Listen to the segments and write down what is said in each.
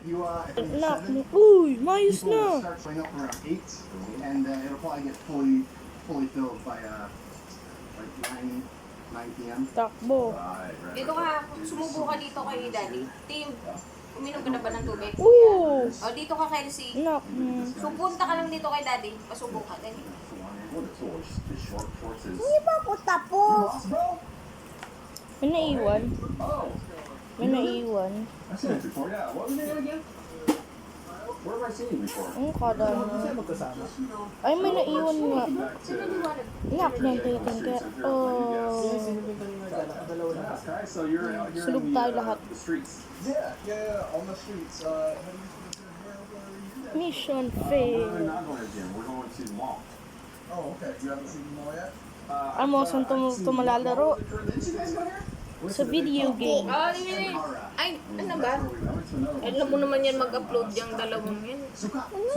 Anak mo. Uy, mayos People will na. start showing up around 8, and it'll probably get fully filled by like 9 p.m. Takbo. Dito ka, sumubo ka dito kay Daddy. Team, uminom ka na ba ng tubig? Oo. O, dito ka kay si. Anak mo. So, punta ka lang dito kay Daddy. Pasubo ka. Dali. Hindi pa ako tapos. May naiwan. May naiwan. I've seen it before, yeah. What was it again? Where have I seen you before? Ang kada na. Ay, may naiwan nga. Anak, nantitin ka. Oh. Okay, so you're out here Sulog in tayo lahat. the streets. Yeah, on the streets. Mission We're fail. not going to the gym. We're going to the mall. Oh, okay. You haven't seen the mall yet? Amo, saan tumalalaro? Sa video game. Oh, ay, ano ba? Alam mo naman yan mag-upload yung dalawang yan.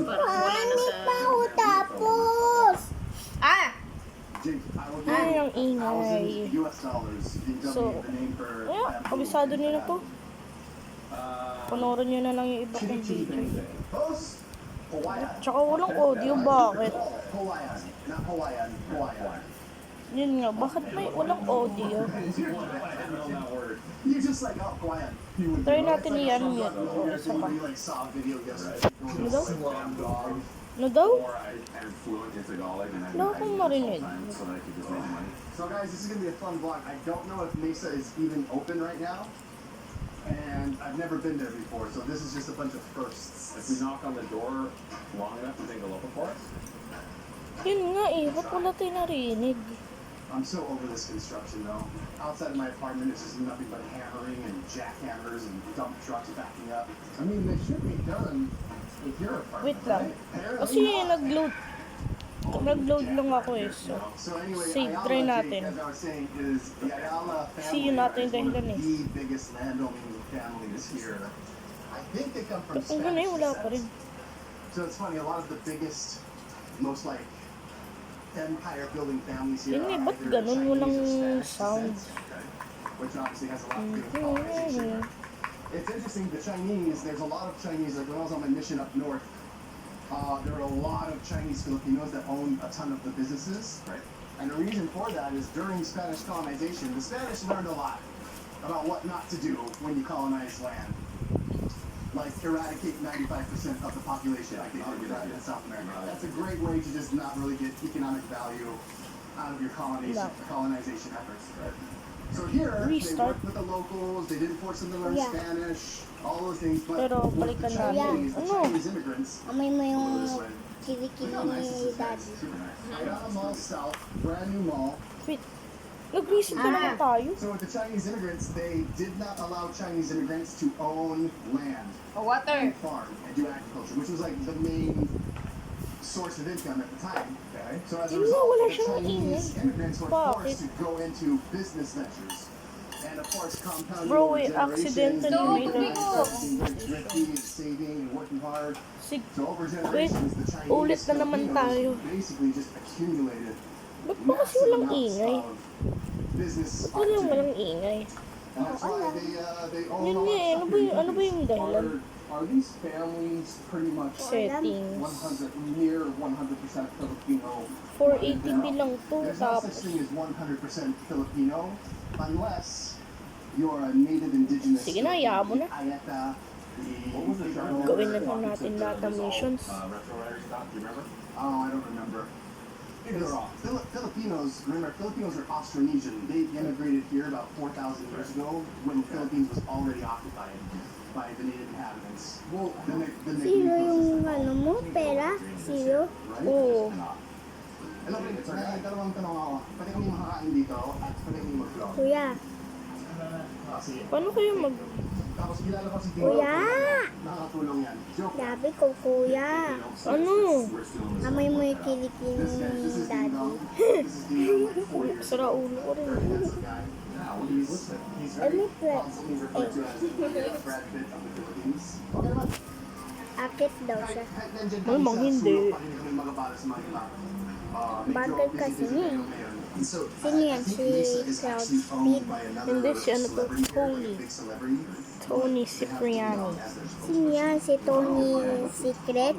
Parang wala na Hindi sa... pa ako tapos. Ah! Ay, ang ingay. So, kabisado nyo na to. Panoorin nyo na lang yung iba kong video. Tsaka walang audio, bakit? Yun nga, bakit may walang audio? Try natin i-ano yun. O, isa pa. Ano daw? Ano daw? Wala akong marinig. So guys, this is gonna be a fun vlog. I don't know if Mesa is even open right now, and I've never been there before, so this is just a bunch of firsts. If we knock on the door long enough, you think they'll open for us? Yun nga eh, ba't wala tayo narinig? I'm so over this construction though. Outside of my apartment, it's just nothing but hammering and jackhammers and dump trucks backing up. I mean, they should be done with your apartment. Wait lang. Right? Kasi nag-load lang ako eh. So anyway, save, Ayala, try natin. As I was saying, is the Ayala family See, yun natin is one of dahilan eh. the biggest landowning families here. I think they come from Ba't ang ganun eh, wala pa rin. So it's funny, a lot of the biggest, most like empire building families here Yun eh, are ba't either ganun Chinese walang or Spanish sound? descent, okay? Which obviously has a lot to do with colonization. It's interesting, the Chinese, there's a lot of Chinese, like when I was on my mission up north, there were a lot of Chinese Filipinos that owned a ton of the businesses. Right. And the reason for that is during Spanish colonization, the Spanish learned a lot about what not to do when you colonize land. Like eradicate 95% of the population like they did in South America. That's a great way to just not really get economic value out of your colonization efforts. Right? So here, they worked with the locals, they didn't force them to learn Spanish, all those things, but Pero with the balikan natin. the Ano? Chinese immigrants, Amoy mo yung this way. kilikili How nice ni is this? Daddy. Super nice. Ayala Mall South, brand new mall. Wait, nag-reset na naman tayo. So with the Chinese immigrants, they did not allow Chinese immigrants to own land O, water. and farm and do agriculture, which was like the main source of income at the time. Okay? So as a Yun nga, result, wala the siyang Chinese ingay. immigrants were Bakit? forced to go into business ventures. And of course, compounding Bro, over eh, generations, accidentally they may started nag- being very thrifty and saving and working hard. Sig, So over generations, the Chinese ulit na naman tayo. Filipinos basically just accumulated ba't ba kasi walang ingay? business Walang ingay. and that's why they own Yun a nga eh, lot of ano ba yung dahilan? Are these families pretty much Settings. 100 near 100% Filipino? 480p lang to, There's no such tapos thing as 100% Filipino unless you're a native indigenous. Sige na, hayaan mo na. Ayata, What was the genre? Gawin na lang natin lahat ng missions. Retro Riders stop, do you remember? Oh, I don't remember. Filipinos, remember, Filipinos are Austronesian. They immigrated here about 4,000 years ago when the Philippines was already occupied by the native inhabitants. Well, the Zero yung ano mo, pera? Zero? right? Oo. Hello, may dalawang tanong ako. Pwede kami makakain dito at pwede kami mag-vlog. Kuya. Sige. Paano kayo mag... Tapos kilala ko si Tino. Kuya! Nakakatulong yan. Joke. Sabi ko, kuya. Ano? Amoy mo yung kilikili This guy, this ni is Daddy. Dino. This is Dino, like 4 years Sara ulo ko rin. handsome guy. Now, he's very constantly referred to as the Brad Pitt of the Philippines. Okay naman. Akit daw siya. Kahit nandyan Malamang kami sa hindi. sulok, pa rin kami magabala sa mga iba. Medyo Bagay busy kasi tayo niya. ngayon. So, Sino yan? I think Si Mesa is Cloud actually owned Speed? by another Hindi, si ano to, celebrity here, like Holy. a big celebrity. Tony Cipriani. Sino yan? Si Tony Secret?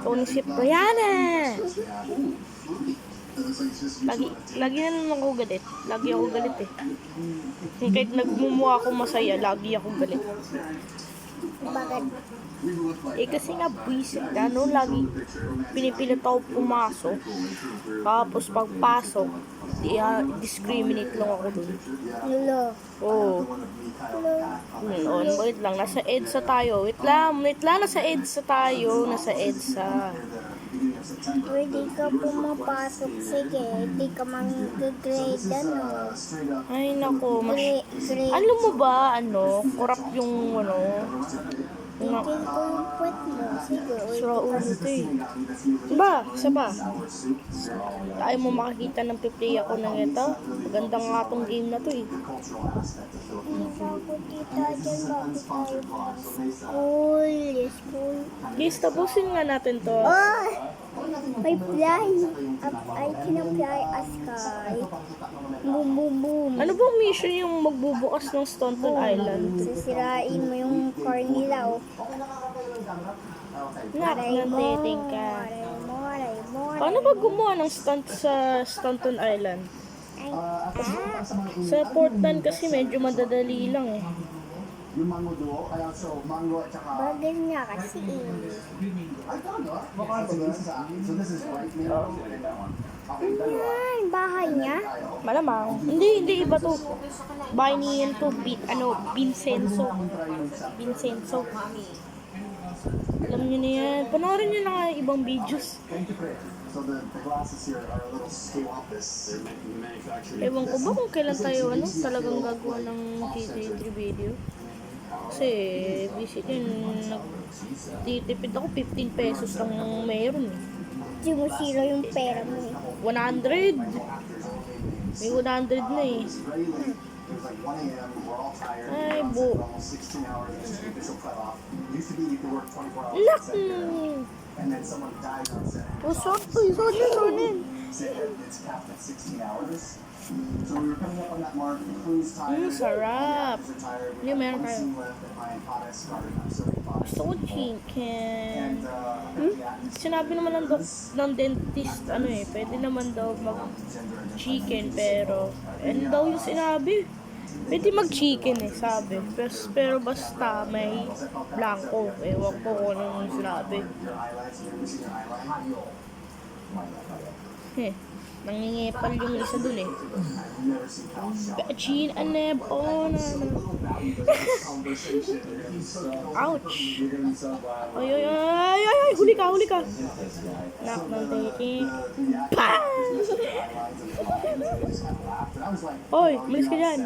Tony Cipriani! Lagi na naman ako galit. Lagi ako galit eh. Kahit nagmumukha ako masaya, lagi ako galit. Bakit? Eh kasi nga buwisit, ano, lagi pinipilit ako pumasok. Tapos pagpasok, discriminate lang ako dun. Lolo. Oo. Noon, wait lang, nasa EDSA tayo. Wait lang, nasa EDSA tayo. Nasa EDSA. Pwede ka pumapasok. Sige, di ka mag-grade, ano. Ay, nako. Grade. Alam mo ba, corrupt yung, Tingin ko yung puwet mo. Sige, sura ulo to eh. Ba, isa ba? Tayo mo makakita ng piplay ako ng ito. Maganda nga tong game na to eh. Ako tita dyan, bakit tayo school? School. Guys, tapusin nga natin to. Oh! May fly. I can fly a sky. Boom, boom, boom. Ano bang mission yung magbubukas ng Staunton Island? Sisirain mo yung car nila, oh. Nagtiting ka. Moray. Paano ba gumawa ng stunt sa Staunton Island? Sa Portland kasi medyo madadali lang eh. Yung mango duo, ay also mango at saka... Bagay nga kasi eh. Ay, talaga? Sige, isa sa akin. So this is white mango. Okay, dalawa. Ay, bahay niya. Malamang. Hindi iba to. Bahay niyan to, Vincenzo. Vincenzo. Alam niyo na yan. Panoorin niyo na nga yung ibang videos. Thank you, Fred. So the glasses here are a little swampus. Ewan ko ba kung kailan tayo talagang gagawa ng K3 video. Kasi visit yun, nagtitipid ako 15 pesos lang meron eh. Di mo zero yung pera mo eh. 100! May 100 na eh. It was like 1 a.m. We're all tired. Ay, It's bu. almost 16 hours. It's the official cutoff. Used to be you could work 24 hours. Lak! And then someone died on set. Pusok to, sonin. Said it's capped at 16 hours. So we were coming up on that mark. The crew's tired. Sarap. The actors are tired. We Yung got meron one tayo. scene left at my Pares garden. I'm serving Pares. Gusto ko chicken. And the atmosphere Sinabi naman ng dentist, pwede naman daw mag-chicken, pero, daw yung sinabi. Pwede mag-chicken sabi. Pero basta may blanco. Ewan ko kung ano yung sinabi. your highlights. You're missing your highlight. Nangingepal yung isa dun eh. I've never seen Cal shout. Gachin aneb on. Ouch. Ay, huli ka. Knock ng teki. Pah! Oy, malis ka dyan.